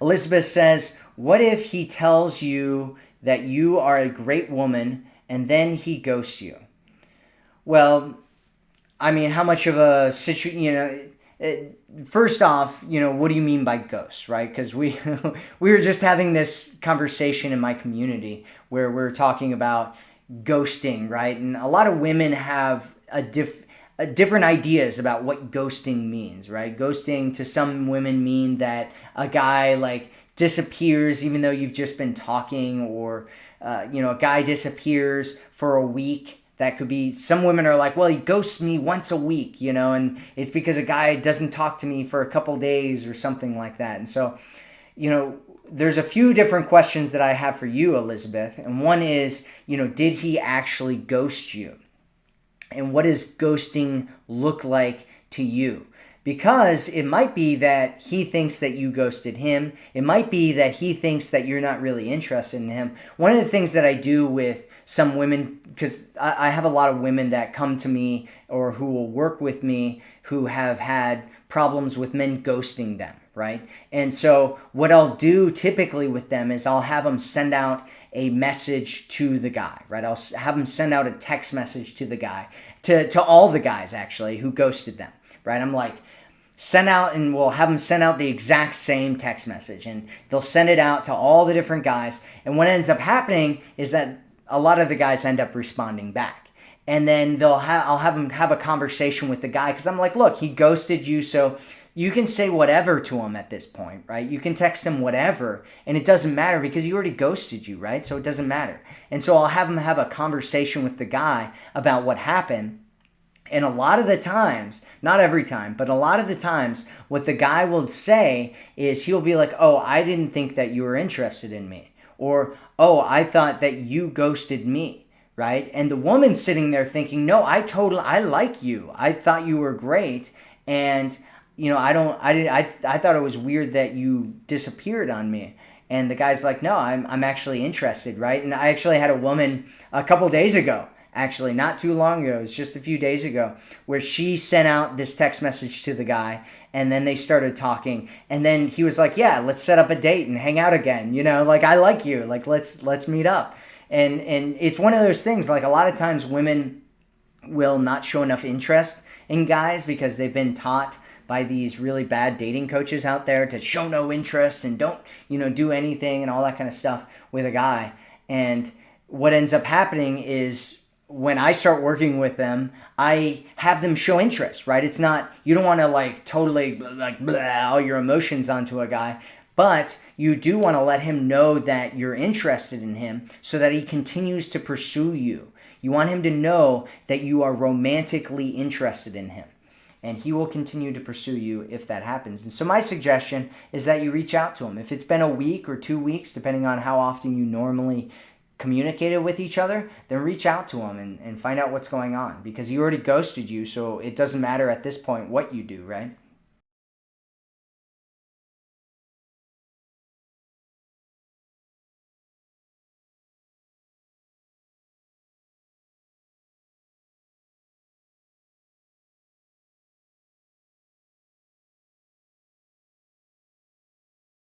Elizabeth says, what if he tells you that you are a great woman and then he ghosts you? Well, I mean, how much of a situation, first off, what do you mean by ghosts, right? Because we we were just having this conversation in my community where we're talking about ghosting, right? And a lot of women have different ideas about what ghosting means, right? Ghosting to some women mean that a guy like disappears even though you've just been talking, or a guy disappears for a week. That could be, some women are like, well, he ghosts me once a week, and it's because a guy doesn't talk to me for a couple days or something like that. And so, there's a few different questions that I have for you, Elizabeth. And one is, did he actually ghost you? And what does ghosting look like to you? Because it might be that he thinks that you ghosted him. It might be that he thinks that you're not really interested in him. One of the things that I do with some women, because I have a lot of women that come to me or who will work with me who have had problems with men ghosting them, right? And so what I'll do typically with them is I'll have them send out a message to the guy, right? I'll have them send out a text message to the guy, to all the guys actually who ghosted them, right? I'm like, send out, and we'll have them send out the exact same text message, and they'll send it out to all the different guys. And what ends up happening is that a lot of the guys end up responding back. And then I'll have them have a conversation with the guy, because I'm like, look, he ghosted you, so you can say whatever to him at this point, right? You can text him whatever, and it doesn't matter because he already ghosted you, right? So it doesn't matter. And so I'll have him have a conversation with the guy about what happened. And a lot of the times, not every time, but a lot of the times, what the guy will say is he'll be like, oh, I didn't think that you were interested in me. Or, oh, I thought that you ghosted me, right? And the woman's sitting there thinking, no, I like you. I thought you were great. And, I thought it was weird that you disappeared on me. And the guy's like, no, I'm actually interested, right? And I actually had a woman a couple days ago, actually not too long ago, it was just a few days ago, where she sent out this text message to the guy, and then they started talking, and then he was like, yeah, let's set up a date and hang out again, like, I like you, like, let's meet up. And it's one of those things, like, a lot of times women will not show enough interest in guys because they've been taught by these really bad dating coaches out there to show no interest and don't do anything and all that kind of stuff with a guy. And what ends up happening is, when I start working with them, I have them show interest, right? It's not, you don't want to like totally like blah all your emotions onto a guy, but you do want to let him know that you're interested in him so that he continues to pursue you. You want him to know that you are romantically interested in him, and he will continue to pursue you if that happens. And so my suggestion is that you reach out to him. If it's been a week or 2 weeks, depending on how often you normally communicated with each other, then reach out to him and find out what's going on, because he already ghosted you, so it doesn't matter at this point what you do, right?